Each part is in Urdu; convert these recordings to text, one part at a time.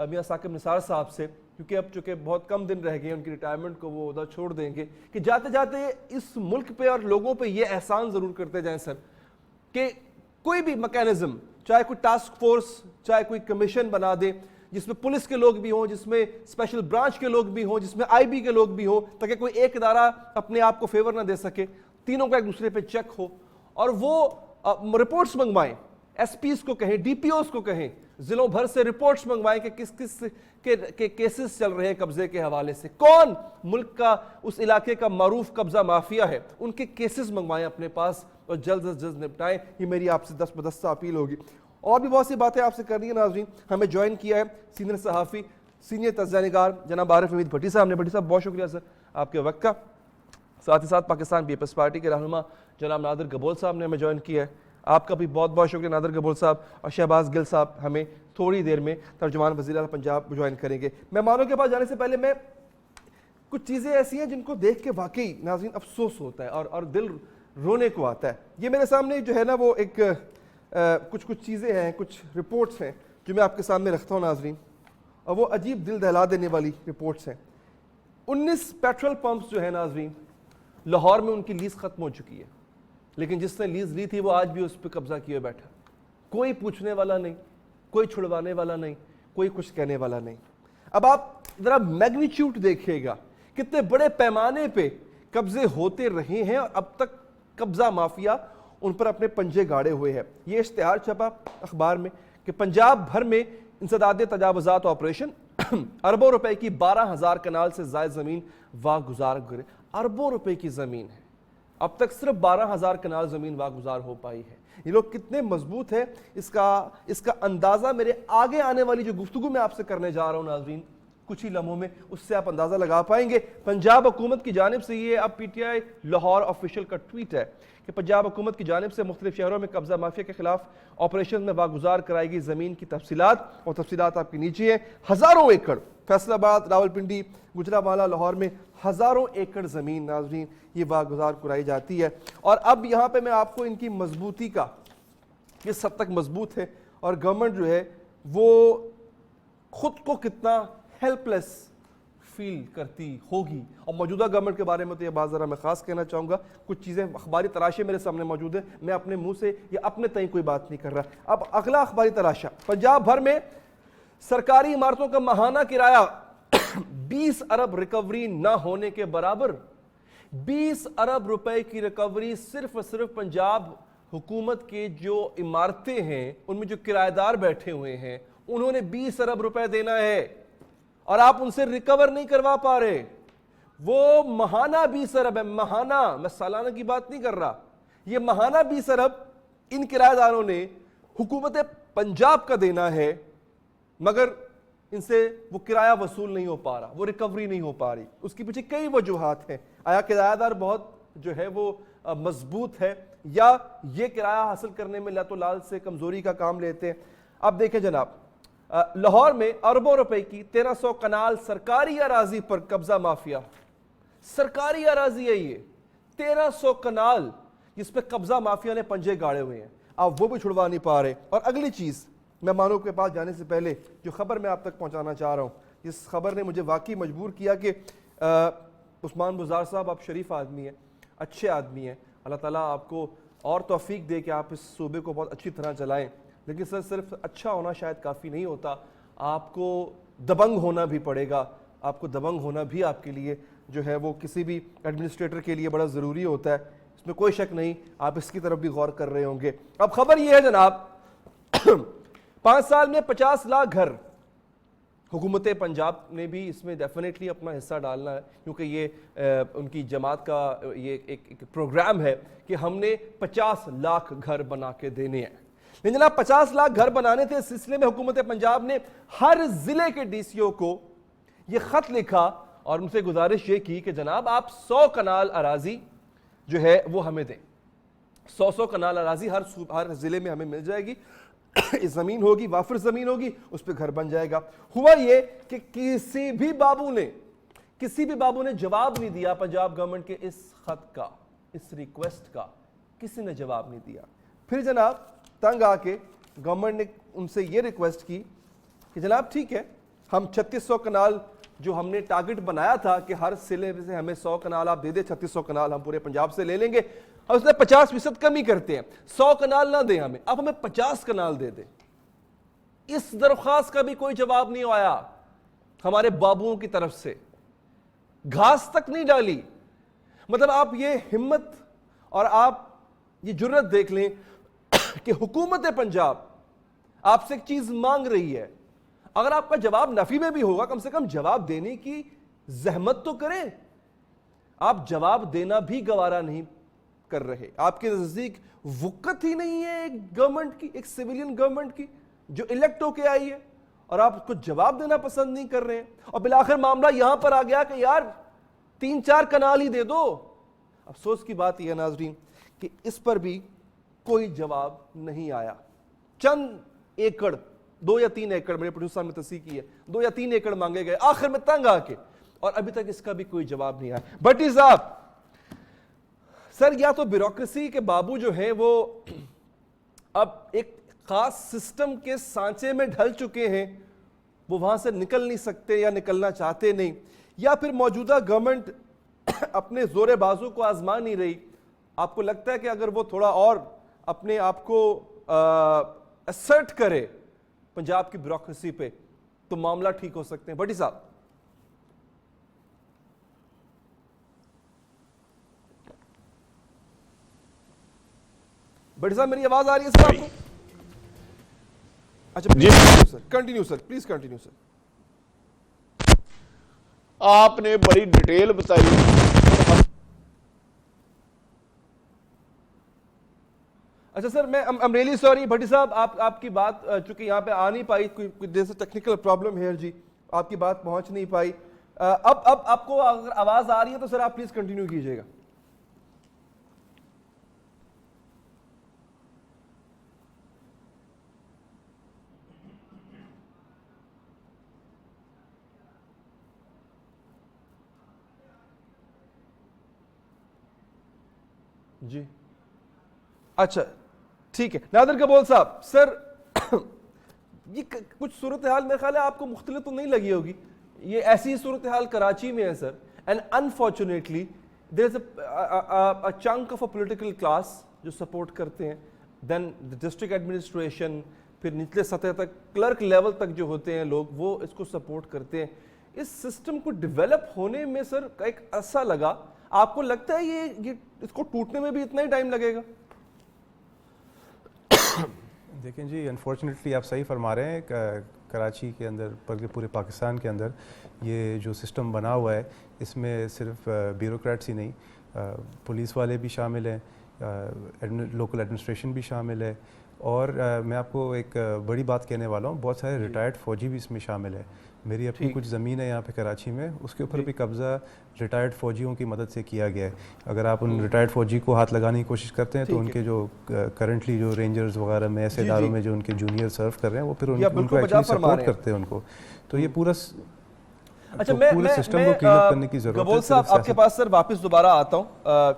میاں ثاقب نثار صاحب سے, کیونکہ اب چونکہ بہت کم دن رہ گئے ان کی ریٹائرمنٹ کو, وہ ادھر چھوڑ دیں گے, کہ جاتے جاتے اس ملک پہ اور لوگوں پہ یہ احسان ضرور کرتے جائیں سر کہ کوئی بھی میکینزم, چاہے کوئی ٹاسک فورس, چاہے کوئی کمیشن بنا دیں جس میں پولیس کے لوگ بھی ہوں, جس میں اسپیشل برانچ کے لوگ بھی ہوں, جس میں آئی بی کے لوگ بھی ہوں, تاکہ کوئی ایک ادارہ اپنے آپ کو فیور نہ دے سکے, تینوں کا ایک دوسرے پہ چیک ہو, اور وہ رپورٹس منگوائیں, ایس پیز کو کہیں, ڈی پی اوز کو کہیں, ضلعوں بھر سے رپورٹس منگوائیں کہ کس کس کے کیسز چل رہے ہیں قبضے کے حوالے سے, کون ملک کا اس علاقے کا معروف قبضہ مافیا ہے, ان کے کیسز منگوائیں اپنے پاس اور جلد از جلد نپٹائیں. یہ میری آپ سے دست بدستہ اپیل ہوگی. اور بھی بہت سی باتیں آپ سے کرنی ہے ناظرین. ہمیں جوائن کیا ہے سینئر صحافی, سینئر تجزیہ نگار جناب عارف حمید بھٹی صاحب نے. بھٹی صاحب بہت شکریہ سر آپ کے وقت کا. ساتھ ہی ساتھ پاکستان پیپلز پارٹی کے رہنما جناب نادر گبول صاحب نے ہمیں جوائن کیا ہے. آپ کا بھی بہت بہت شکریہ نادر گبول صاحب. اور شہباز گل صاحب ہمیں تھوڑی دیر میں ترجمان وزیر اعلیٰ پنجاب جوائن کریں گے. مہمانوں کے پاس جانے سے پہلے میں کچھ چیزیں ایسی ہیں جن کو دیکھ کے واقعی ناظرین افسوس ہوتا ہے اور دل رونے کو آتا ہے. یہ میرے سامنے جو ہے نا وہ ایک کچھ چیزیں ہیں, کچھ رپورٹس ہیں جو میں آپ کے سامنے رکھتا ہوں ناظرین, اور وہ عجیب دل دہلا دینے والی رپورٹس ہیں. 19 پیٹرول پمپس جو ہیں ناظرین لاہور میں ان کی لیز ختم ہو چکی ہے, لیکن جس نے لیز لی تھی وہ آج بھی اس پہ قبضہ کیے بیٹھا. کوئی پوچھنے والا نہیں, کوئی چھڑوانے والا نہیں, کوئی کچھ کہنے والا نہیں. اب آپ ذرا میگنیچیوڈ دیکھیے گا, کتنے بڑے پیمانے پہ قبضے ہوتے رہے ہیں اور اب تک قبضہ مافیا ان پر اپنے پنجے گاڑے ہوئے ہیں. یہ اشتہار چھپا اخبار میں کہ پنجاب بھر میں انسداد تجاوزات آپریشن, اربوں روپے کی 12,000 کنال سے زائد زمین واگزار گزرے. اربوں روپے کی زمین ہے, اب تک صرف 12,000 کنال زمین واگزار ہو پائی ہے. یہ لوگ کتنے مضبوط ہیں اس کا اندازہ میرے آگے آنے والی جو گفتگو میں آپ سے کرنے جا رہا ہوں ناظرین کچھ ہی لمحوں میں, اس سے آپ اندازہ لگا پائیں گے. پنجاب حکومت کی جانب سے یہ اب P T I Lahore official کا ٹویٹ ہے کہ پنجاب حکومت کی جانب سے مختلف شہروں میں قبضہ مافیا کے خلاف آپریشن میں واگزار کرائی گئی زمین کی تفصیلات, اور تفصیلات آپ کے نیچے ہیں. ہزاروں ایکڑ فیصل آباد, راولپنڈی, گجرانوالہ, لاہور میں ہزاروں ایکڑ زمین ناظرین یہ واگزار کرائی جاتی ہے. اور اب یہاں پہ میں آپ کو ان کی مضبوطی کا, کس حد تک مضبوط ہے اور گورنمنٹ جو ہے وہ خود کو کتنا ہیلپ لیس فیل کرتی ہوگی. اور موجودہ گورنمنٹ کے بارے میں تو یہ بات ذرا میں خاص کہنا چاہوں گا, کچھ چیزیں اخباری تلاشے میرے سامنے موجود ہیں, میں اپنے منہ سے یا اپنے تئیں کوئی بات نہیں کر رہا. اب اگلا اخباری تلاشا, پنجاب بھر میں سرکاری عمارتوں کا ماہانہ کرایہ 20 ارب ریکوری نہ ہونے کے برابر. 20 ارب روپے کی ریکوری صرف اور صرف پنجاب حکومت کے جو عمارتیں ہیں ان میں جو کرایہ دار بیٹھے ہوئے ہیں انہوں نے 20 ارب روپے دینا ہے, اور آپ ان سے ریکور نہیں کروا پا رہے. وہ ماہانہ 20 ارب ہے, ماہانہ, میں سالانہ کی بات نہیں کر رہا. یہ ماہانہ 20 ارب ان کرایہ داروں نے حکومت پنجاب کا دینا ہے, مگر ان سے وہ کرایہ وصول نہیں ہو پا رہا, وہ ریکوری نہیں ہو پا رہی. اس کے پیچھے کئی وجوہات ہیں. آیا کرایہ دار بہت جو ہے وہ مضبوط ہے, یا یہ کرایہ حاصل کرنے میں لت و لال سے کمزوری کا کام لیتے ہیں. اب دیکھیں جناب, لاہور میں اربوں روپے کی 1300 کنال سرکاری اراضی پر قبضہ مافیا. سرکاری اراضی ہے یہ 1300 کنال جس پہ قبضہ مافیا نے پنجے گاڑے ہوئے ہیں, آپ وہ بھی چھڑوا نہیں پا رہے. اور اگلی چیز, مہمانوں کے پاس جانے سے پہلے جو خبر میں آپ تک پہنچانا چاہ رہا ہوں, جس خبر نے مجھے واقعی مجبور کیا کہ عثمان بزار صاحب آپ شریف آدمی ہیں, اچھے آدمی ہیں, اللہ تعالیٰ آپ کو اور توفیق دے کہ آپ اس صوبے کو بہت اچھی طرح چلائیں. لیکن سر صرف اچھا ہونا شاید کافی نہیں ہوتا, آپ کو دبنگ ہونا بھی پڑے گا. آپ کو دبنگ ہونا بھی آپ کے لیے جو ہے وہ کسی بھی ایڈمنسٹریٹر کے لیے بڑا ضروری ہوتا ہے, اس میں کوئی شک نہیں. آپ اس کی طرف بھی غور کر رہے ہوں گے. اب خبر یہ ہے جناب, 5 سال میں 50 لاکھ گھر. حکومت پنجاب نے بھی اس میں ڈیفینیٹلی اپنا حصہ ڈالنا ہے, کیونکہ یہ ان کی جماعت کا یہ ایک پروگرام ہے کہ ہم نے 50 لاکھ گھر بنا کے دینے ہیں. لیکن جناب 50 لاکھ گھر بنانے تھے, اس سلسلے میں حکومت پنجاب نے ہر ضلع کے ڈی سی او کو یہ خط لکھا اور ان سے گزارش یہ کی کہ جناب آپ 100 کنال اراضی جو ہے وہ ہمیں دیں. 100 کنال اراضی ہر ضلع میں ہمیں مل جائے گی, زمین ہوگی, وافر زمین ہوگی, اس پہ گھر بن جائے گا. ہوا یہ کہ کسی بھی بابو نے جواب نہیں دیا پنجاب گورنمنٹ کے اس خط کا, اس ریکویسٹ کا, کسی نے جواب نہیں دیا. پھر جناب تنگ آ کے گورنمنٹ نے ان سے یہ ریکویسٹ کی کہ جناب ٹھیک ہے, ہم 3600 کنال جو ہم نے ٹارگٹ بنایا تھا کہ ہر ضلع سے ہمیں 100 کنال آپ دے دیں, 3600 کنال ہم پورے پنجاب سے لے لیں گے, اور اس نے 50% کمی کرتے ہیں, 100 کنال نہ دیں ہمیں, اب ہمیں 50 کنال دے دیں. اس درخواست کا بھی کوئی جواب نہیں آیا ہمارے بابوؤں کی طرف سے, گھاس تک نہیں ڈالی. مطلب آپ یہ ہمت اور آپ یہ جرت دیکھ لیں کہ حکومت پنجاب آپ سے ایک چیز مانگ رہی ہے, اگر آپ کا جواب نفی میں بھی ہوگا کم سے کم جواب دینے کی زحمت تو کریں. آپ جواب دینا بھی گوارا نہیں کر رہے. آپ کے نزدیک وقت ہی نہیں ہے ایک گورنمنٹ کی, ایک سویلین گورنمنٹ کی جو الیکٹ ہو کے آئی ہے, اور آپ اس کو جواب دینا پسند نہیں کر رہے ہیں. اور بالآخر معاملہ یہاں پر آ گیا کہ یار 3-4 کنال ہی دے دو. افسوس کی بات یہ ہے ناظرین کہ اس پر بھی کوئی جواب نہیں آیا. چند ایکڑ, 2 یا 3 ایکڑ, میرے پروڈیوسر نے تصحیح کی ہے, 2 یا 3 ایکڑ مانگے گئے آخر میں تنگ آ کے, اور ابھی تک اس کا بھی کوئی جواب نہیں آیا. بٹی صاحب, سر یا تو بیوروکریسی کے بابو جو ہیں وہ اب ایک خاص سسٹم کے سانچے میں ڈھل چکے ہیں, وہ وہاں سے نکل نہیں سکتے یا نکلنا چاہتے نہیں, یا پھر موجودہ گورنمنٹ اپنے زور بازو کو آزما نہیں رہی. آپ کو لگتا ہے کہ اگر وہ تھوڑا اور اپنے آپ کو اسرٹ کرے پنجاب کی بیوروکریسی پہ تو معاملہ ٹھیک ہو سکتے ہیں؟ بٹی صاحب. بٹی صاحب میری آواز آ رہی ہے سر آپ کو؟ اچھا sir, continue sir, please continue sir. آپ نے بڑی ڈیٹیل بتائی. اچھا سر, میں I'm really sorry بھٹی صاحب, آپ کی بات چونکہ یہاں پہ آ نہیں پائی, کوئی دیر سے ٹیکنیکل پرابلم ہے جی, آپ کی بات پہنچ نہیں پائی. اب آپ کو اگر آواز آ رہی ہے تو سر آپ پلیز کنٹینیو کیجئے گا. جی اچھا ٹھیک ہے. نادر قبول صاحب, سر یہ کچھ صورتحال میرے خیال ہے آپ کو مختلف تو نہیں لگی ہوگی, یہ ایسی صورتحال کراچی میں ہے sir, and unfortunately there is a chunk of a political class جو سپورٹ کرتے ہیں, دین ڈسٹرکٹ ایڈمنسٹریشن, پھر نچلے سطح تک کلرک لیول تک جو ہوتے ہیں لوگ وہ اس کو سپورٹ کرتے ہیں. اس سسٹم کو ڈیولپ ہونے میں سر ایک عرصہ لگا, آپ کو لگتا ہے یہ اس کو ٹوٹنے میں بھی اتنا ہی ٹائم لگے گا؟ دیکھیں جی, انفارچونیٹلی آپ صحیح فرما رہے ہیں, کراچی کے اندر بلکہ پورے پاکستان کے اندر یہ جو سسٹم بنا ہوا ہے اس میں صرف بیوروکریٹس ہی نہیں, پولیس والے بھی شامل ہیں, لوکل ایڈمنسٹریشن بھی شامل ہے, اور میں آپ کو ایک بڑی بات کہنے والا ہوں, بہت سارے ریٹائرڈ فوجی بھی اس میں شامل ہے. میری اپنی کچھ زمین ہے یہاں پہ کراچی میں, اس کے اوپر بھی قبضہ ریٹائرڈ فوجیوں کی مدد سے کیا گیا ہے. اگر آپ ان ریٹائرڈ فوجی کو ہاتھ لگانے کی کوشش کرتے ہیں تو ان کے جو کرنٹلی جو رینجرز وغیرہ میں ایسے اداروں میں جو ان کے جونیئر سرو کر رہے ہیں وہ پھر ان کو ایکچولی سپورٹ کرتے ہیں ان کو. تو یہ پورا اچھا میں سسٹم کو کلین اپ کرنے کی ضرورت ہے. قبول صاحب آپ کے پاس سر واپس دوبارہ آتا ہوں,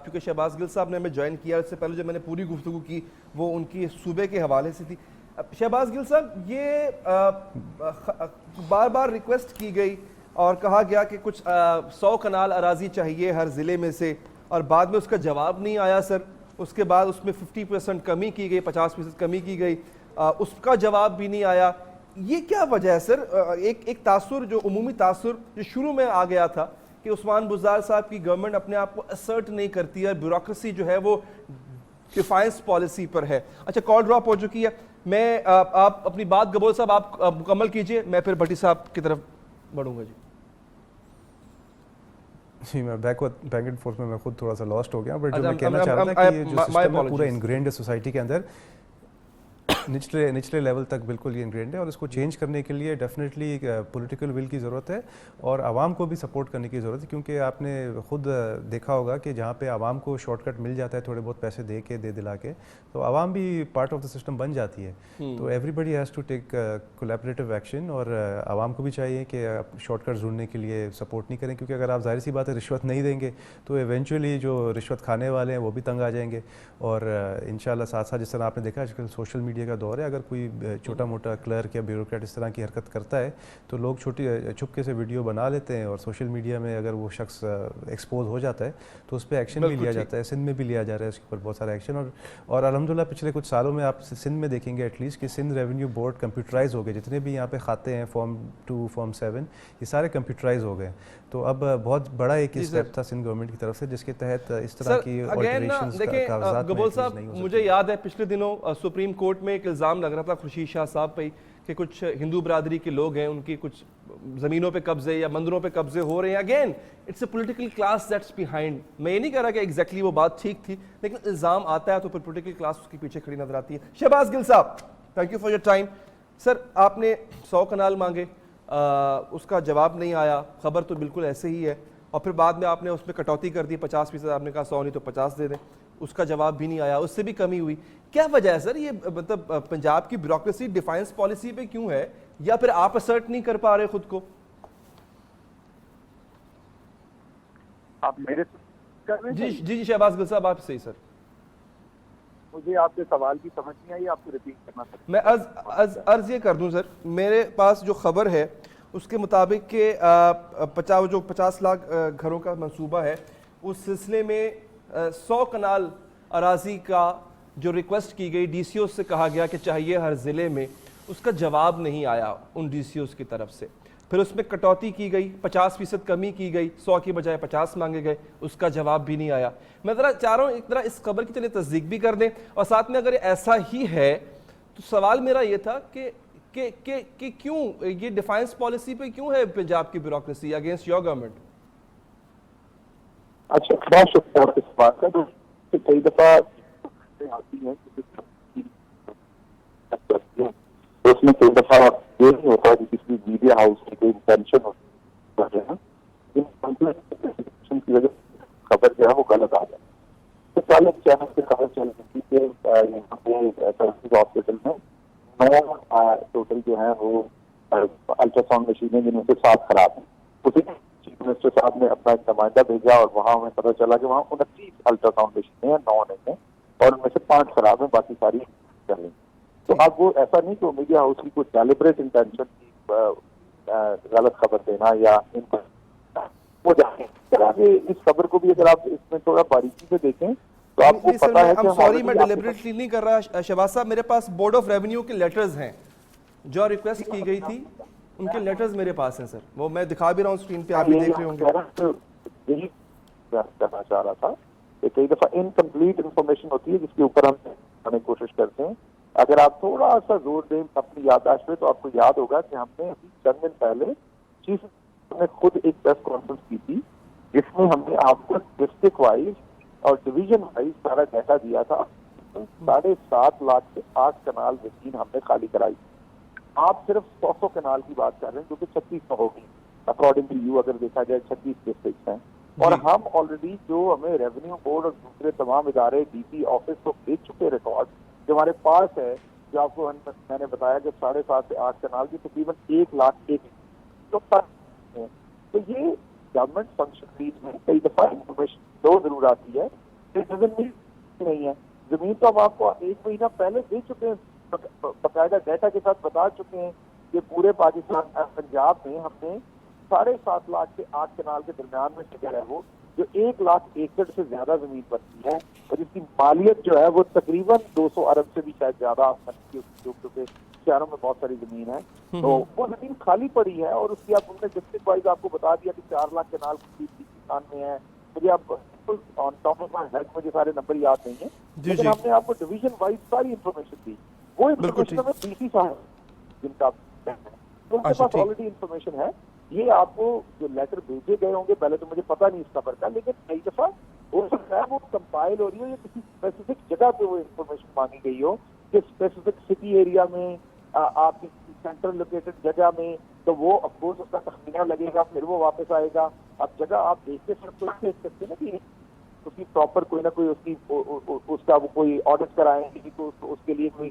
کیونکہ شہباز گل صاحب نے ہمیں جوائن کیا, اس سے پہلے جو میں نے پوری گفتگو کی وہ ان کی صوبے کے حوالے سے تھی. شہباز گل صاحب, یہ بار بار ریکویسٹ کی گئی اور کہا گیا کہ کچھ 100 کنال اراضی چاہیے ہر ضلع میں سے, اور بعد میں اس کا جواب نہیں آیا سر. اس کے بعد اس میں 50% کمی کی گئی, 50% کمی کی گئی, اس کا جواب بھی نہیں آیا. یہ کیا وجہ ہے سر؟ ایک تاثر جو عمومی تاثر جو شروع میں آ گیا تھا کہ عثمان بزدار صاحب کی گورنمنٹ اپنے آپ کو اسرٹ نہیں کرتی ہے, بیوروکریسی جو ہے وہ ڈیفائنس پالیسی پر ہے. اچھا کال ڈراپ ہو چکی ہے, میں آپ اپنی بات قبول صاحب آپ مکمل کیجئے, میں پھر بھٹی صاحب کی طرف بڑھوں گا. جی میں بیک اینڈ فورتھ میں خود تھوڑا سا لاسٹ ہو گیا, بٹ جو میں کہنا چاہ رہا تھا کہ یہ جو سسٹم ہے پورا انگرینڈ ہے سوسائٹی کے اندر, نچلے لیول تک بالکل یہ انگرینڈ ہے, اور اس کو چینج کرنے کے لیے ڈیفینیٹلی ایک پولیٹیکل ول کی ضرورت ہے اور عوام کو بھی سپورٹ کرنے کی ضرورت ہے. کیونکہ آپ نے خود دیکھا ہوگا کہ جہاں پہ عوام کو شارٹ کٹ مل جاتا ہے تھوڑے بہت پیسے دے دلا کے, تو عوام بھی پارٹ آف دا سسٹم بن جاتی ہے. تو everybody has to take collaborative action, اور عوام کو بھی چاہیے کہ آپ شارٹ کٹ ڈھونڈنے کے لیے سپورٹ نہیں کریں, کیونکہ اگر آپ ظاہر سی بات ہے رشوت نہیں دیں گے تو ایونچولی جو رشوت کھانے والے ہیں وہ بھی تنگ آ جائیں گے. اور انشاءاللہ ساتھ ساتھ جس طرح آپ نے دیکھا آج کل سوشل میڈیا کا کا دور ہے. اگر کوئی چھوٹا موٹا کلرک یا بیوروکریٹ اس طرح کی حرکت کرتا ہے تو لوگ چھپکے سے ویڈیو بنا لیتے ہیں, اور سوشل میڈیا میں اگر وہ شخص ایکسپوز ہو جاتا ہے تو اس پہ ایکشن بھی لیا جاتا ہے. سندھ میں بھی لیا جا رہا ہے اس کے اوپر بہت سارا ایکشن, اور الحمدللہ پچھلے کچھ سالوں میں آپ سندھ میں دیکھیں گے ایٹ لیسٹ کہ سندھ ریونیو بورڈ کمپیوٹرائز ہو گئے. جتنے بھی یہاں پہ کھاتے ہیں فارم 2 فارم 7 یہ سارے کمپیوٹرائز ہو گئے. تو اب بہت بڑا ایک اسٹیپ تھا سندھ گورنمنٹ کی طرف سے جس کے تحت اس طرح کی آلٹریشنز کا کاغذات گبول صاحب, مجھے یاد ہے پچھلے دنوں سپریم کورٹ میں ایک الزام لگ رہا تھا خورشید شاہ صاحب پہ کہ کچھ ہندو برادری کے لوگ ہیں, ان کی کچھ زمینوں پہ قبضے یا مندروں پہ قبضے ہو رہے ہیں. Again it's a political class that's behind. میں یہ نہیں کہہ رہا کہ ایگزیکٹلی وہ بات ٹھیک تھی, لیکن الزام آتا ہے تو پھر پولیٹیکل کلاس اس کے پیچھے کھڑی نظر آتی ہے. شہباز گل صاحب, thank you for your time. Sir, آپ نے 100 کنال مانگے, اس کا جواب نہیں آیا, خبر تو بالکل ایسے ہی ہے, اور پھر بعد میں آپ نے اس میں کٹوتی کر دی 50%, آپ نے کہا 100 نہیں تو 50 دے دیں, اس کا جواب بھی نہیں آیا, اس سے بھی کمی ہوئی. کیا وجہ ہے سر, یہ مطلب پنجاب کی بیوروکریسی ڈیفائنس پالیسی پہ کیوں ہے, یا پھر آپ اسرٹ نہیں کر پا رہے خود کو؟ آپ میرے کر رہے ہیں؟ جی شہباز گل صاحب, آپ صحیح سر. مجھے آپ کے سوال کی سمجھ نہیں آئی, آپ کو ریپیٹ کرنا سکتے. میں عرض یہ کر دوں سر, میرے پاس جو خبر ہے اس کے مطابق کہ 50 لاکھ گھروں کا منصوبہ ہے, اس سلسلے میں 100 کنال اراضی کا جو ریکویسٹ کی گئی ڈی سی اوز سے کہا گیا کہ چاہیے ہر ضلع میں, اس کا جواب نہیں آیا ان ڈی سی اوز کی طرف سے. پھر اس میں کٹوتی کی گئی, 50% کمی کی گئی, 100 کی بجائے 50 مانگے گئے, اس کا جواب بھی نہیں آیا. میں ذرا چاہ رہا ہوں ایک طرح اس خبر کی چلے تصدیق بھی کر دیں, اور ساتھ میں اگر ایسا ہی ہے تو سوال میرا یہ تھا کہ کیوں یہ ڈیفائنس پالیسی پہ کیوں ہے پنجاب کی بیوروکریسی اگینسٹ یور گورنمنٹ؟ اچھا, بہت شکریہ آپ اس بات کا. کئی دفعہ آتی ہے اس میں کئی دفعہ یہ نہیں ہوتا کہ کسی میڈیا ہاؤس کی کوئی انٹینشن ہوتی ہے کی وجہ سے خبر جو ہے وہ غلط آ جائے. تو کل ایک چینل سے خبر چل رہی تھی کہ یہاں پہ سرکاری ہاسپٹل میں 9 ٹوٹل جو ہے وہ الٹرا ساؤنڈ مشینیں جن میں سے 7 خراب ہیں. اسی چیف منسٹر صاحب نے اپنا ایک نمائندہ بھیجا اور وہاں ہمیں پتہ چلا کہ وہاں 29 الٹرا ساؤنڈ مشینیں ہیں, 9 نہیں ہیں, اور ان میں سے 5 خراب ہیں, باقی ساری چل رہی ہیں. تو اب وہ ایسا نہیں کہ میڈیا ہاؤس کی کوئی ڈیلیبریٹ انٹینشن کی غلط خبر دینا یا ان کو وہ جانے اس خبر کو بھی اگر آپ اس میں تھوڑا باریکی سے دیکھیں تو آپ کو پتا ہے کہ سوری میں ڈیلیبریٹلی نہیں کر رہا شہباز صاحب, میرے پاس بورڈ آف ریونیو کے لیٹرز ہیں جو ریکویسٹ کی گئی تھی, ان کے لیٹرز میرے پاس ہیں سر, وہ میں دکھا بھی رہا ہوں اسکرین پہ, آپ بھی دیکھ رہے ہوں گے. یہی کرنا چاہ رہا تھا کہ کئی دفعہ انکمپلیٹ انفارمیشن ہوتی ہے جس کے اوپر ہم آنے کی کوشش کرتے ہیں. اگر آپ تھوڑا سا زور دیں اپنی یادداشت پہ تو آپ کو یاد ہوگا کہ ہم نے ابھی چند دن پہلے چیف نے خود ایک پریس کانفرنس کی تھی جس میں ہم نے آپ کو ڈسٹرکٹ وائز اور ڈویژن وائز سارا ڈیٹا دیا تھا. 7.5 لاکھ سے 8 کنال زمین ہم نے خالی کرائی. آپ صرف 100 کنال کی بات کر رہے ہیں جو کہ 3600 ہوگی اکارڈنگ ٹو یو, اگر دیکھا جائے 36 ڈسٹرکٹس ہیں. اور ہم آلریڈی جو ہمیں ریونیو بورڈ اور دوسرے تمام ادارے ڈی سی آفس کو بھیج چکے ریکارڈ جو ہمارے پاس ہے, جو آپ کو میں نے بتایا کہ 7.5 سے 8 کنال کی تقریباً 1 لاکھ ہیں. تو یہ گورنمنٹ فنکشن میں کئی دفعہ انفارمیشن دو ضرور آتی ہے, نہیں ہے. زمین تو ہم آپ کو 1 مہینہ پہلے دے چکے ہیں, باقاعدہ ڈیٹا کے ساتھ بتا چکے ہیں کہ پورے پاکستان پنجاب میں ہم نے 7.5 لاکھ سے 8 کنال کے درمیان میں فگر ہے وہ جو 1 لاکھ ایکڑ سے زیادہ زمین بنتی ہے, اور جس کی مالیت جو ہے وہ تقریباً 200 ارب سے بھی شاید زیادہ کیونکہ شہروں میں بہت ساری زمین ہے. تو وہ زمین خالی پڑی ہے, اور اس کی آپ نے ڈسٹرکٹ وائز آپ کو بتا دیا کہ 4 لاکھ کنال پاکستان میں ہے. مجھے آپ on top of my head مجھے سارے نمبر یاد نہیں ہیں, لیکن ہم نے آپ کو ڈویژن وائز ساری انفارمیشن دی. وہ انفارمیشن ہمیں ڈی سی صاحب جن کا ان کے پاس آلریڈی انفارمیشن ہے. یہ آپ کو جو لیٹر بھیجے گئے ہوں گے, پہلے تو مجھے پتا نہیں اس خبر کا, لیکن کئی دفعہ ہو سکتا ہے وہ کمپائل ہو رہی ہو یا کسی اسپیسیفک جگہ پہ وہ انفارمیشن مانگی گئی ہو کہ اسپیسیفک سٹی ایریا میں آپ کی سینٹرل لوکیٹڈ جگہ میں, تو وہ آف کورس اس کا تخمینہ لگے گا, پھر وہ واپس آئے گا. اب جگہ آپ دیکھتے سر تو دیکھ سکتے نا کہ اس کی پراپر کوئی نہ کوئی اس کا وہ کوئی آڈٹ کرائیں گے, تو اس کے لیے کوئی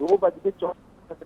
2:24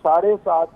7.5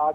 8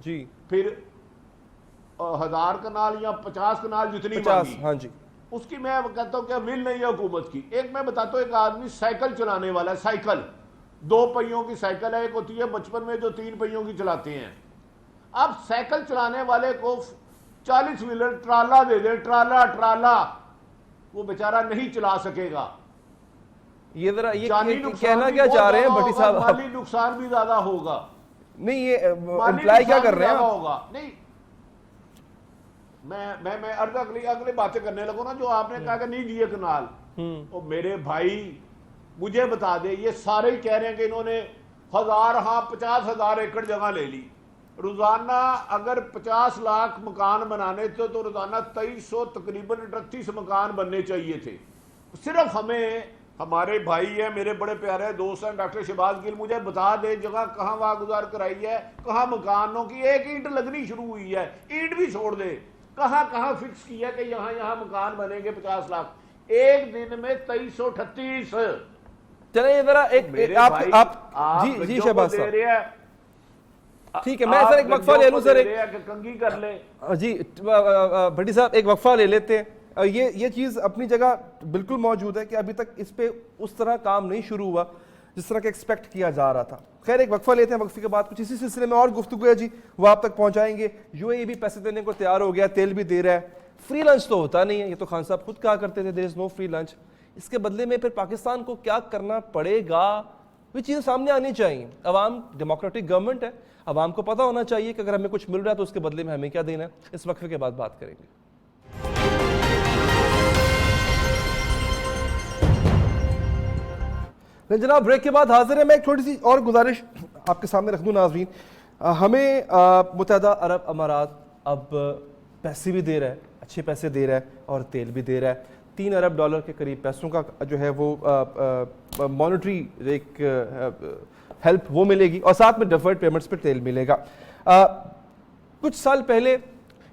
جی پھر 1000 کنال یا 50 کنال جتنی 50 ہاں جی اس کی میں کہتا ہوں کہ ول نہیں ہے حکومت کی. ایک میں بتاتا ہوں, ایک آدمی سائیکل چلانے والا ہے, سائیکل 2 پہیوں کی سائیکل ہے, ایک ہوتی ہے بچپن میں جو 3 پہیوں کی چلاتے ہیں. اب سائیکل چلانے والے کو 40 ویلر ٹرالا دے دے, ٹرالا وہ بیچارہ نہیں چلا سکے گا. یہ ذرا جانی یہ نقصان کہنا بھی کیا بہت چاہ رہے ہیں زیادہ بھٹی ہوگا, صاحب؟ مالی نقصان بھی زیادہ ہوگا. نہیں یہ امپلائی کیا کر رہے ہیں آپ؟ ہوگا نہیں, میں اگلی باتیں کرنے لگوں نا, جو آپ نے کہا کہ نہیں دیے کنال, تو میرے بھائی مجھے بتا دے, یہ سارے ہی کہہ رہے ہیں کہ انہوں نے 50,000 ایکڑ جگہ لے لی. روزانہ اگر 50 لاکھ مکان بنانے تھے تو روزانہ 2300 تقریباً 38 مکان بننے چاہیے تھے. صرف ہمیں, ہمارے بھائی ہیں, میرے بڑے پیارے دوست ہیں ڈاکٹر شہباز گل, مجھے بتا دے جگہ کہاں واگزار کرائی ہے, کہاں مکانوں کی ایک اینٹ لگنی شروع ہوئی ہے, اینٹ بھی چھوڑ دے, کہاں فکس کیا کہ یہاں مکان بنیں گے 50 لاکھ. ایک دن میں 2338. چلیں ذرا ایک آپ جی شہباز صاحب ٹھیک ہے, میں سر ایک وقفہ لے لوں سر, کنگھی کر لیں جی بھٹی صاحب ایک وقفہ لے لیتے ہیں. یہ چیز اپنی جگہ بالکل موجود ہے کہ ابھی تک اس پہ اس طرح کام نہیں شروع ہوا جس طرح کہ ایکسپیکٹ کیا جا رہا تھا. خیر ایک وقفہ لیتے ہیں, وقفے کے بعد کچھ اسی سلسلے میں اور گفتگو ہے جی, وہ آپ تک پہنچائیں گے. UAE بھی پیسے دینے کو تیار ہو گیا, تیل بھی دے رہا ہے, فری لنچ تو ہوتا نہیں ہے, یہ تو خان صاحب خود کہا کرتے تھے دیر از نو فری لنچ. اس کے بدلے میں پھر پاکستان کو کیا کرنا پڑے گا, وہ چیزیں سامنے آنی چاہیے. عوام ڈیموکریٹک گورنمنٹ ہے, عوام کو پتہ ہونا چاہیے کہ اگر ہمیں کچھ مل رہا ہے تو اس کے بدلے میں ہمیں کیا دینا ہے. اس وقفے کے بعد بات کریں گے. جناب بریک کے بعد حاضر ہے. میں ایک چھوٹی سی اور گزارش آپ کے سامنے رکھ دوں ناظرین. ہمیں متحدہ عرب امارات اب پیسے بھی دے رہا ہے, اچھے پیسے دے رہا ہے, اور تیل بھی دے رہا ہے. $3 ارب کے قریب پیسوں کا جو ہے وہ مانیٹری ایک ہیلپ وہ ملے گی, اور ساتھ میں ڈیفرڈ پیمنٹس پہ تیل ملے گا. کچھ سال پہلے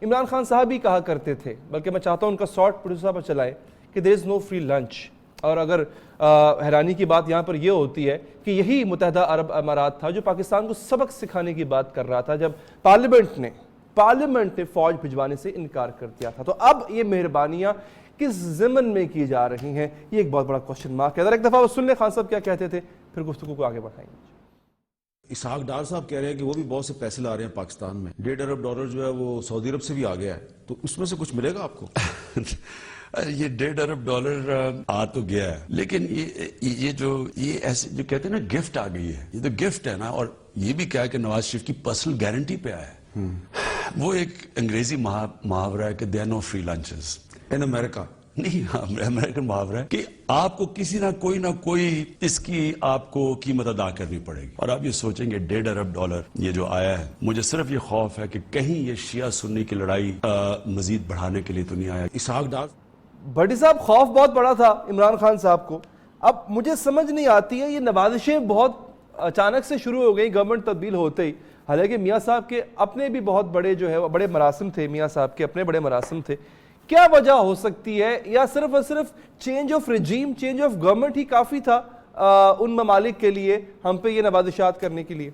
عمران خان صاحب بھی کہا کرتے تھے, بلکہ میں چاہتا ہوں ان کا شارٹ پروڈیوسر پر چلائے, کہ دیر از نو فری لنچ. اور اگر حیرانی کی بات یہاں پر یہ ہوتی ہے کہ یہی متحدہ عرب امارات تھا جو پاکستان کو سبق سکھانے کی بات کر رہا تھا جب پارلیمنٹ نے فوج بھجوانے سے انکار کر دیا تھا. تو اب یہ مہربانیاں کس ضمن میں کی جا رہی ہیں, یہ ایک بہت بڑا کوشچن مارک ہے. ذرا ایک دفعہ وہ سن لیں خان صاحب کیا کہتے تھے, پھر گفتگو کو آگے بڑھائیں گے. اسحاق ڈار صاحب کہہ رہے ہیں کہ وہ بھی بہت سے پیسے لا رہے ہیں پاکستان میں. $1.5 ارب جو ہے وہ سعودی عرب سے بھی آ گیا ہے, تو اس میں سے کچھ ملے گا آپ کو؟ یہ $1.5 ارب آ تو گیا ہے, لیکن یہ ایسے جو کہتے ہیں نا گفٹ آ گئی ہے, یہ تو گفٹ ہے نا. اور یہ بھی کیا ہے کہ نواز شریف کی پرسنل گارنٹی پہ آیا ہے. وہ ایک انگریزی محاورہ ہے کہ there are no free lunches in America. نہیں, امریکن محاورہ ہے کہ آپ کو کسی نہ کوئی اس کی آپ کو قیمت ادا کرنی پڑے گی. اور آپ یہ سوچیں گے $1.5 ارب یہ جو آیا ہے, مجھے صرف یہ خوف ہے کہ کہیں یہ شیعہ سنی کی لڑائی مزید بڑھانے کے لیے تو نہیں آیا. اسحاق ڈار بھٹی صاحب خوف بہت بڑا تھا عمران خان صاحب کو. اب مجھے سمجھ نہیں آتی ہے, یہ نوازشیں بہت اچانک سے شروع ہو گئی گورنمنٹ تبدیل ہوتے ہی. حالانکہ میاں صاحب کے اپنے بھی بہت بڑے جو ہے بڑے مراسم تھے, میاں صاحب کے اپنے بڑے مراسم تھے. کیا وجہ ہو سکتی ہے, یا صرف اور صرف change of regime, change of government ہی کافی تھا ان ممالک کے لیے ہم پہ یہ نوازشات کرنے کے لیے؟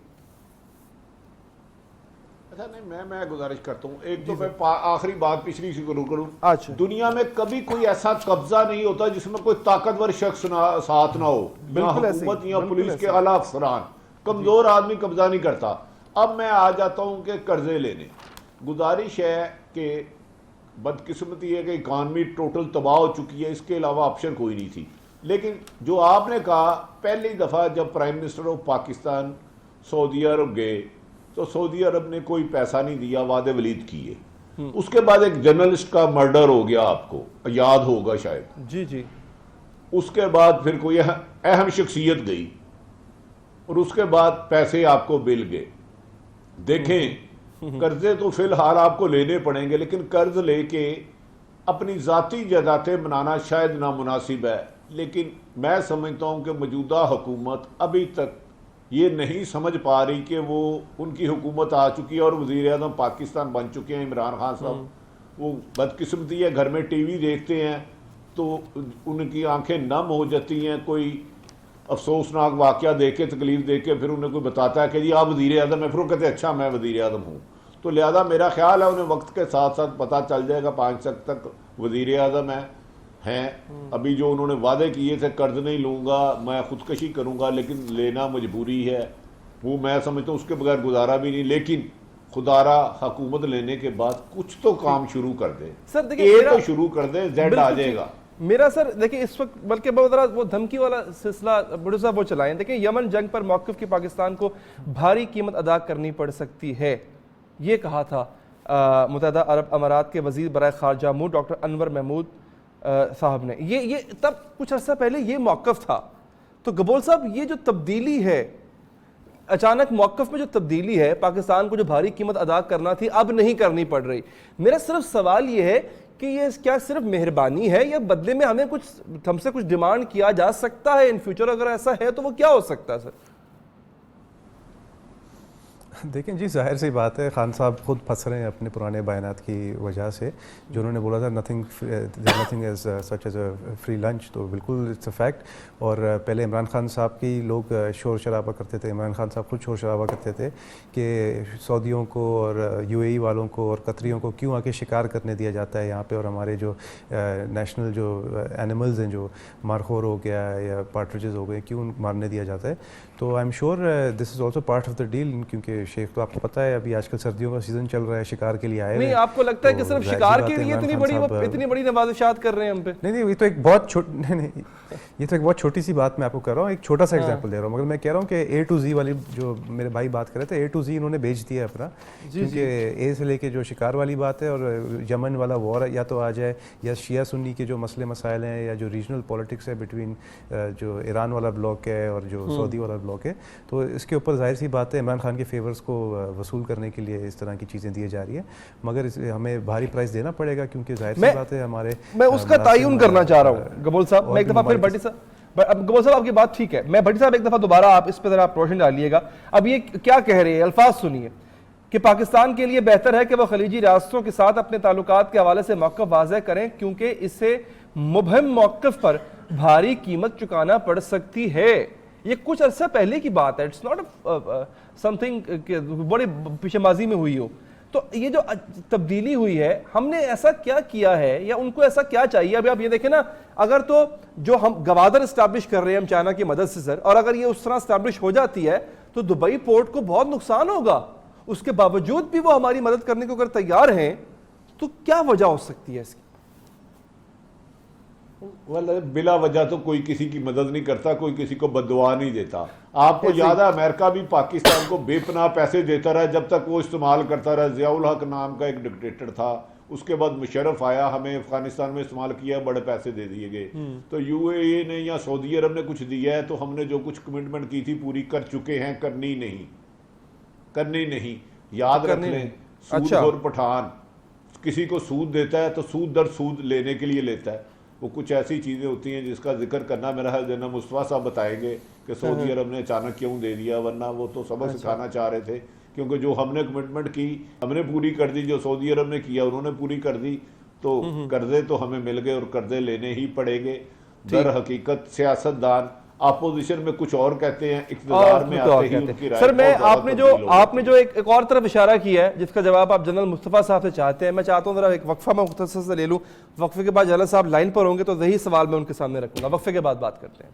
اچھا نہیں, میں گزارش کرتا ہوں. ایک تو میں آخری بات پچھلی سے کروں. اچھا, دنیا میں کبھی کوئی ایسا قبضہ نہیں ہوتا جس میں کوئی طاقتور شخص ساتھ نہ ہو, نہ حکومت یا پولیس کے اعلیٰ افسران. کمزور آدمی قبضہ نہیں کرتا. اب میں آ جاتا ہوں کہ قرضے لینے. گزارش ہے کہ بدقسمتی ہے کہ اکانومی ٹوٹل تباہ ہو چکی ہے, اس کے علاوہ آپشن کوئی نہیں تھی. لیکن جو آپ نے کہا, پہلی دفعہ جب پرائم منسٹر آف پاکستان سعودی عرب گئے تو سعودی عرب نے کوئی پیسہ نہیں دیا, وعدے ولید کیے. اس کے بعد ایک جرنلسٹ کا مرڈر ہو گیا, آپ کو یاد ہوگا شاید. جی. اس کے بعد پھر کوئی اہم شخصیت گئی, اور اس کے بعد پیسے آپ کو مل گئے. دیکھیں, قرضے تو فی الحال آپ کو لینے پڑیں گے, لیکن قرض لے کے اپنی ذاتی جائیدادیں بنانا شاید نامناسب ہے. لیکن میں سمجھتا ہوں کہ موجودہ حکومت ابھی تک یہ نہیں سمجھ پا رہی کہ وہ ان کی حکومت آ چکی ہے اور وزیر اعظم پاکستان بن چکے ہیں عمران خان صاحب. وہ بدقسمتی ہے, گھر میں ٹی وی دیکھتے ہیں تو ان کی آنکھیں نم ہو جاتی ہیں. کوئی افسوسناک واقعہ دیکھ کے, تکلیف دیکھ کے, پھر انہیں کوئی بتاتا ہے کہ جی آپ وزیر اعظم ہیں, پھر وہ کہتے ہیں اچھا میں وزیر اعظم ہوں. تو لہذا میرا خیال ہے انہیں وقت کے ساتھ ساتھ پتہ چل جائے گا. 5 تک وزیر اعظم ہیں ابھی جو انہوں نے وعدے کیے تھے قرض نہیں لوں گا, میں خودکشی کروں گا, لیکن لینا مجبوری ہے, وہ میں سمجھتا ہوں اس کے بغیر گزارا بھی نہیں. لیکن خدارا حکومت لینے کے بعد کچھ تو کام شروع کر دے, تو شروع کر دے, زیڈ آ جائے گا. میرا سر دیکھیں اس وقت بلکہ بہت ذرا وہ دھمکی والا سلسلہ بڑو صاحب وہ چلائیں. دیکھیں یمن جنگ پر موقف کی پاکستان کو بھاری قیمت ادا کرنی پڑ سکتی ہے, یہ کہا تھا متحدہ عرب امارات کے وزیر برائے خارجہ امور ڈاکٹر انور محمود صاحب نے. یہ تب کچھ عرصہ پہلے یہ موقف تھا. تو گبول صاحب یہ جو تبدیلی ہے, اچانک موقف میں جو تبدیلی ہے, پاکستان کو جو بھاری قیمت ادا کرنا تھی اب نہیں کرنی پڑ رہی, میرا صرف سوال یہ ہے کہ یہ کیا صرف مہربانی ہے یا بدلے میں ہم سے کچھ ڈیمانڈ کیا جا سکتا ہے ان فیوچر؟ اگر ایسا ہے تو وہ کیا ہو سکتا ہے سر؟ دیکھیں جی, ظاہر سی بات ہے, خان صاحب خود پھنس رہے ہیں اپنے پرانے بیانات کی وجہ سے, جو انہوں نے بولا تھا nothing is such as a free lunch, تو بالکل اٹس اے فیکٹ. اور پہلے عمران خان صاحب کی لوگ شور شرابہ کرتے تھے, عمران خان صاحب خود شور شرابہ کرتے تھے کہ سعودیوں کو اور یو اے ای والوں کو اور قطریوں کو کیوں آ کے شکار کرنے دیا جاتا ہے یہاں پہ, اور ہمارے جو نیشنل جو اینیملز ہیں, جو مارخور ہو گیا یا پارٹریجز ہو گئے, کیوں مارنے دیا جاتا ہے. تو I am sure this is also part of the deal, کیونکہ شیخ تو آپ کو پتہ ہے ابھی آج کل سردیوں کا سیزن چل رہا ہے, شکار کے لیے آئے ہوئے. نہیں آپ کو لگتا ہے کہ صرف شکار کے لیے اتنی بڑی نوازشات کر رہے ہیں ہم پہ؟ نہیں, یہ تو ایک بہت چھوٹی سی بات میں آپ کو کر رہا ہوں, ایک چھوٹا سا ایگزامپل دے رہا ہوں, مگر میں کہہ رہا ہوں کہ اے ٹو زی والی جو میرے بھائی بات کر رہے تھے, اے ٹو زی انہوں نے بیچ دیا ہے اپنا, کیونکہ اے سے لے کے جو شکار والی بات ہے اور یمن والا وار یا تو آ جائے, یا شیعہ سنی کے جو مسئلے مسائل ہیں, یا جو ریجنل پولیٹکس ہے بٹوین جو ایران والا بلاک ہے اور جو سعودی والا بلاک ہے, تو اس کے اوپر ظاہر سی بات ہے عمران خان کے فیورز کو وصول کرنے کے لیے اس طرح کی چیزیں دی جا رہی ہیں, مگر ہمیں بھاری پرائز دینا پڑے گا, کیونکہ ظاہر سی بات ہے ہمارے میں اس کا تعین کرنا چاہ رہا ہوں گبول صاحب. میں ایک دفعہ پھر بھٹی صاحب, اب گبول صاحب آپ کی بات ٹھیک ہے, میں بھٹی صاحب ایک دفعہ دوبارہ آپ اس پہ ذرا روشنی ڈالیے گا. اب یہ کیا کہہ رہے ہیں, الفاظ سنیے کہ پاکستان کے لیے بہتر ہے کہ وہ خلیجی ریاستوں کے ساتھ اپنے تعلقات کے حوالے سے موقف واضح کریں, کیونکہ اسے مبہم موقف پر بھاری قیمت چکانا پڑ سکتی ہے. یہ کچھ عرصہ پہلے کی بات ہے, اٹس ناٹ سم تھنگ بڑے پیچھے ماضی میں ہوئی ہو. تو یہ جو تبدیلی ہوئی ہے, ہم نے ایسا کیا کیا ہے یا ان کو ایسا کیا چاہیے؟ ابھی آپ یہ دیکھیں نا, اگر تو جو ہم گوادر اسٹیبلش کر رہے ہیں ہم چائنا کی مدد سے سر, اور اگر یہ اس طرح اسٹیبلش ہو جاتی ہے تو دبئی پورٹ کو بہت نقصان ہوگا. اس کے باوجود بھی وہ ہماری مدد کرنے کو اگر تیار ہیں تو کیا وجہ ہو سکتی ہے اس کی؟ بلا وجہ تو کوئی کسی کی مدد نہیں کرتا, کوئی کسی کو بددعا نہیں دیتا. آپ کو یاد ہے امریکہ بھی پاکستان کو بے پناہ پیسے دیتا رہا جب تک وہ استعمال کرتا رہا. ضیاء الحق نام کا ایک ڈکٹیٹر تھا, اس کے بعد مشرف آیا, ہمیں افغانستان میں استعمال کیا, بڑے پیسے دے دیے گئے. تو یو اے ای نے یا سعودی عرب نے کچھ دیا ہے تو ہم نے جو کچھ کمٹمنٹ کی تھی پوری کر چکے ہیں, کرنی نہیں. یاد رکھ لیں, سود اور پٹھان کسی کو سود دیتا ہے تو سود در سود لینے کے لیے لیتا ہے. وہ کچھ ایسی چیزیں ہوتی ہیں جس کا ذکر کرنا میرا خیال جناب مصطفیٰ صاحب بتائیں گے کہ سعودی عرب نے اچانک کیوں دے دیا, ورنہ وہ تو سبق سکھانا چاہ رہے تھے, کیونکہ جو ہم نے کمٹمنٹ کی ہم نے پوری کر دی, جو سعودی عرب نے کیا انہوں نے پوری کر دی. تو قرضے تو ہمیں مل گئے اور قرضے لینے ہی پڑیں گے. در حقیقت سیاستدان اپوزیشن میں کچھ اور کہتے ہیں, اقتدار میں آتے ہی ان کی رائے. سر میں آپ نے جو ایک اور طرف اشارہ کیا ہے جس کا جواب آپ جنرل مصطفیٰ صاحب سے چاہتے ہیں, میں چاہتا ہوں ذرا ایک وقفہ میں مختصر سے لے لوں. وقفے کے بعد جنرل صاحب لائن پر ہوں گے تو یہی سوال میں ان کے سامنے رکھوں گا. وقفے کے بعد بات کرتے ہیں.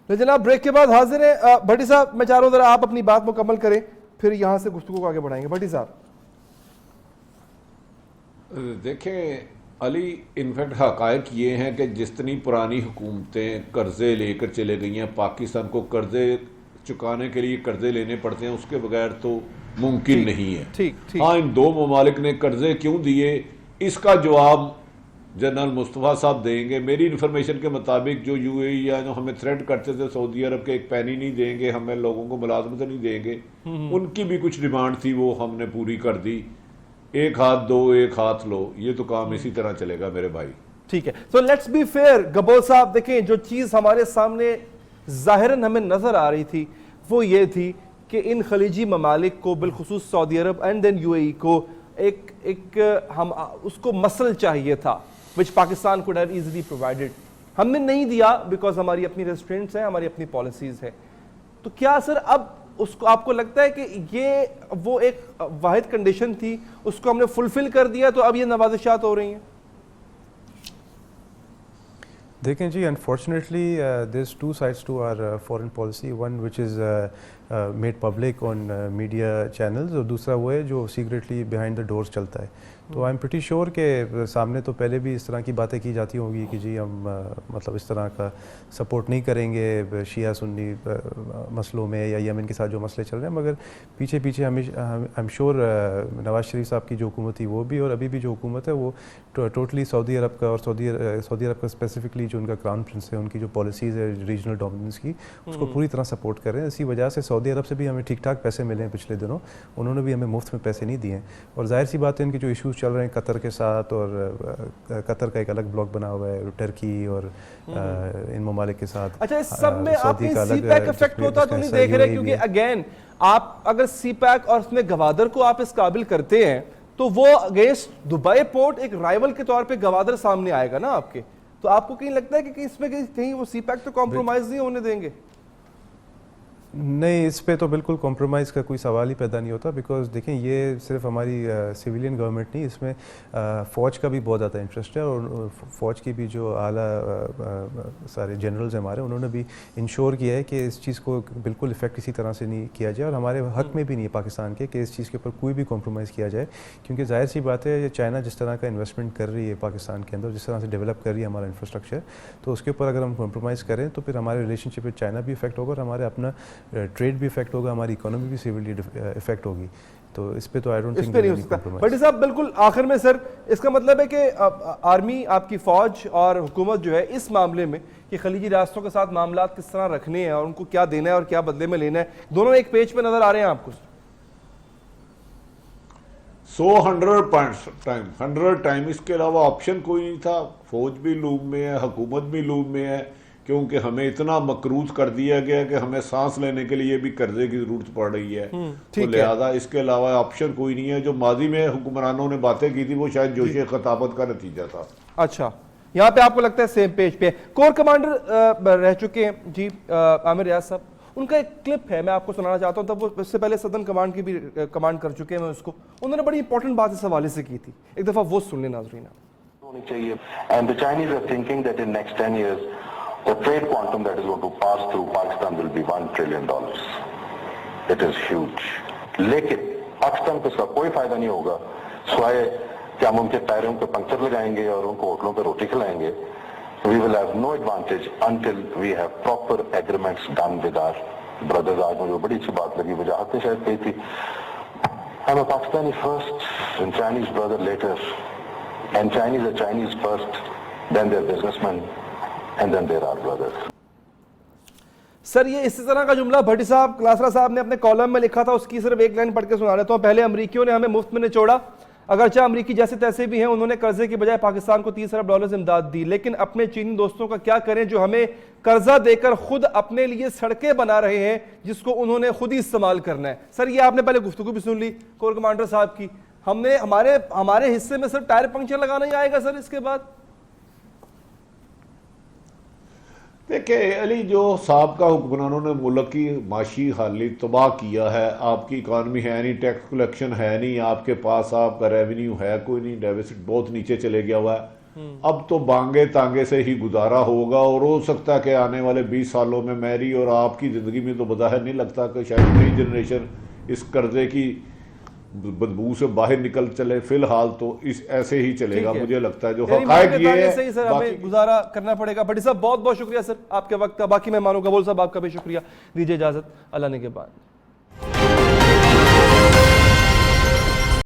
جناب بریک کے بعد حاضر ہیں. بھٹی صاحب میں چاہ رہا ہوں ذرا آپ اپنی بات مکمل کریں, پھر یہاں سے گفتگو کو آگے بڑھائیں گے. بھٹی صاحب دیکھیں علی, انفیکٹ حقائق یہ ہیں کہ جتنی پرانی حکومتیں قرضے لے کر چلے گئی ہیں, پاکستان کو قرضے چکانے کے لیے قرضے لینے پڑتے ہیں, اس کے بغیر تو ممکن نہیں ہے. ہاں ان دو ممالک نے قرضے کیوں دیے اس کا جواب جنرل مصطفیٰ صاحب دیں گے. میری انفارمیشن کے مطابق جو یو اے ای یا جو ہمیں تھریٹ کرتے تھے سعودی عرب کے, ایک پینی نہیں دیں گے ہمیں, لوگوں کو ملازمت نہیں دیں گے, ان کی بھی کچھ ڈیمانڈ تھی, وہ ہم نے پوری کر دی. ایک ہاتھ دو ایک ہاتھ لو, یہ تو کام اسی طرح چلے گا میرے بھائی. ٹھیک ہے, so let's be fair. Gabol صاحب دیکھیں, جو چیز ہمارے سامنے ظاہراً ہمیں نظر آ رہی تھی وہ یہ تھی کہ ان خلیجی ممالک کو, بالخصوص سعودی عرب اینڈ دین یو اے ای کو, ایک ہم اس کو مسل چاہیے تھا which Pakistan could have easily provided. ہم نے نہیں دیا بیکاز ہماری اپنی ریسٹرینٹس ہیں, ہماری اپنی پالیسیز ہیں. تو کیا سر اب اس کو آپ کو لگتا ہے کہ یہ وہ ایک واحد کنڈیشن تھی, اس کو ہم نے فلفل کر دیا تو اب یہ نوازشات ہو رہی ہیں؟ دیکھیں جی, unfortunately there are two sides to our foreign policy, one which is made public on media channels, اور دوسرا وہ ہے جو سیکریٹلی بیہائنڈ دا ڈورز چلتا ہے. تو آئی ایم پریٹی شیور کہ سامنے تو پہلے بھی اس طرح کی باتیں کی جاتی ہوں گی کہ جی ہم مطلب اس طرح کا سپورٹ نہیں کریں گے شیعہ سنی مسئلوں میں یا یمن کے ساتھ جو مسئلے چل رہے ہیں, مگر پیچھے پیچھے آئی ایم شیور نواز شریف صاحب کی جو حکومت تھی وہ بھی, اور ابھی بھی جو حکومت ہے وہ ٹوٹلی سعودی عرب کا, اور سعودی عرب کا اسپیسیفکلی جو ان کا کراؤن پرنس ہے, ان کی جو پالیسیز ہے ریجنل ڈومیننس کی, اس کو پوری طرح سپورٹ کر رہے ہیں. اسی وجہ سے سعودی عرب سے بھی ہمیں ٹھیک ٹھاک پیسے ملے ہیں پچھلے دنوں, انہوں نے بھی ہمیں مفت میں پیسے نہیں دیے ہیں. اور ظاہر سی بات ہے ان کے جو ایشوز چل رہے ہیں قطر کے ساتھ, اور قطر کا ایک الگ بلاک بنا ہوا ہے, ٹرکی اور ان ممالک کے ساتھ. اچھا, اس سب میں آپ نے سی پیک افیکٹ ہوتا تو نہیں دیکھ رہے, کیونکہ اگین آپ اگر سی پیک اور اس میں گوادر کو آپ اس قابل کرتے ہیں تو وہ اگینسٹ دبئی پورٹ ایک رائیول کے طور پہ گوادر سامنے آئے گا نا آپ کے, تو آپ کو کہیں لگتا ہے کہ اس میں کہیں وہ سی پیک تو کمپرومائز نہیں ہونے دیں گے؟ نہیں, اس پہ تو بالکل کمپرومائز کا کوئی سوال ہی پیدا نہیں ہوتا, بیکاز دیکھیں یہ صرف ہماری سویلین گورنمنٹ نہیں, اس میں فوج کا بھی بہت زیادہ انٹرسٹ ہے, اور فوج کی بھی جو اعلیٰ سارے جنرلز ہیں ہمارے, انہوں نے بھی انشور کیا ہے کہ اس چیز کو بالکل افیکٹ اسی طرح سے نہیں کیا جائے, اور ہمارے حق میں بھی نہیں ہے پاکستان کے کہ اس چیز کے اوپر کوئی بھی کمپرومائز کیا جائے. کیونکہ ظاہر سی بات ہے چائنا جس طرح کا انویسٹمنٹ کر رہی ہے پاکستان کے اندر, جس طرح سے ڈیولپ کر رہی ہے ہمارا انفراسٹرکچر, تو اس کے اوپر اگر ہم کمپرومائز کریں تو پھر ہمارے ریلیشن شپ وتھ چائنا بھی افیکٹ ہوگا, اور ہمارے اپنا ٹریڈ بھی افیکٹ ہوگا, ہماری اکانومی بھی سیویلی افیکٹ ہوگی. تو اس پہ تو آئی ڈونٹ تھنک نہیں ہو سکتا. بھٹی صاحب بالکل آخر میں سر, اس کا مطلب ہے کہ آرمی, آپ کی فوج اور حکومت جو ہے اس معاملے میں کہ خلیجی ریاستوں کے ساتھ معاملات کس طرح رکھنے ہیں اور ان کو کیا دینا ہے اور کیا بدلے میں لینا ہے, دونوں ایک پیج پہ نظر آ رہے ہیں آپ کو؟ 100 ٹائم اس کے علاوہ آپشن کوئی نہیں تھا. فوج بھی لوب میں ہے, حکومت بھی لوب میں ہے, کیونکہ ہمیں اتنا مقروض کر دیا گیا کہ ہمیں سانس لینے کے لیے بھی قرضے کی ضرورت پڑ رہی ہے. تو لہذا اس کے علاوہ آپشن کوئی نہیں ہے. جو ماضی میں حکمرانوں نے باتیں کی تھی وہ شاید جوش خطابت کا نتیجہ تھا. اچھا, یہاں پہ آپ کو لگتا ہے سیم پیج پہ. کور کمانڈر رہ چکے ہیں جی عامر ریاض صاحب, ان کا ایک کلپ ہے میں آپ کو سنانا چاہتا ہوں, تب وہ اس سے پہلے صدر کمانڈ کی بھی کمانڈ کر چکے ہیں میں اس کو, انہوں نے بڑی امپورٹنٹ بات اس حوالے سے کی تھی, ایک دفعہ وہ سن لیں ناظرین. ہونی چاہیے. And the Chinese are thinking that in next 10 years the trade quantum that is going to pass through Pakistan will be $1 trillion. It is huge. لیکن پاکستان کو اس کا کوئی فائدہ نہیں ہوگا سوائے کہ ہم ان کے ٹائروں پہ پنکچر لگائیں گے اور ان کو ہوٹلوں پہ روٹی کھلائیں گے. We will have no advantage until we have proper agreements done with our brothers. آج مجھے بڑی اچھی بات لگی, وجاہت نے شاید کہی تھی, I'm a Pakistani first and Chinese brother later, and Chinese are Chinese first, then they're businessmen, and then they're our brothers. سر یہ اسی طرح کا جملہ بھٹی صاحب, کلاسرا صاحب نے اپنے کالم میں لکھا تھا, اس کی صرف ایک لائن پڑھ کے سنا دیتا ہوں. پہلے امریکیوں نے ہمیں مفت میں نچوڑا, اگرچہ امریکی جیسے تیسے بھی ہیں, انہوں نے قرضے کی بجائے پاکستان کو $30 ارب امداد دی, لیکن اپنے چینی دوستوں کا کیا کریں جو ہمیں قرضہ دے کر خود اپنے لیے سڑکیں بنا رہے ہیں جس کو انہوں نے خود ہی استعمال کرنا ہے. سر یہ آپ نے پہلے گفتگو بھی سن لی کور کمانڈر صاحب کی, ہم نے ہمارے حصے میں صرف ٹائر پنکچر لگانا ہی آئے گا سر اس کے بعد؟ دیکھیں علی, جو سابقہ حکمرانوں نے ملک کی معاشی حالت تباہ کیا ہے, آپ کی اکانومی ہے نہیں, ٹیکس کلیکشن ہے نہیں, آپ کے پاس آپ کا ریونیو ہے کوئی نہیں, ڈیفیسٹ بہت نیچے چلے گیا ہوا ہے. اب تو بانگے تانگے سے ہی گزارا ہوگا, اور ہو سکتا ہے کہ آنے والے 20 سالوں میں میری اور آپ کی زندگی میں تو بظاہر نہیں لگتا کہ شاید نئی جنریشن اس قرضے کی بدبو سے باہر نکل چلے. فی الحال تو اس ایسے ہی چلے گا, مجھے لگتا ہے جو حقائق یہ ہے سر ہمیں گزارا کرنا پڑے گا. بھٹی صاحب بہت بہت شکریہ سر آپ کے وقت کا, باقی مہمانوں کا بول صاحب آپ کا بھی شکریہ. دیجیے اجازت, اللہ نے کے بعد.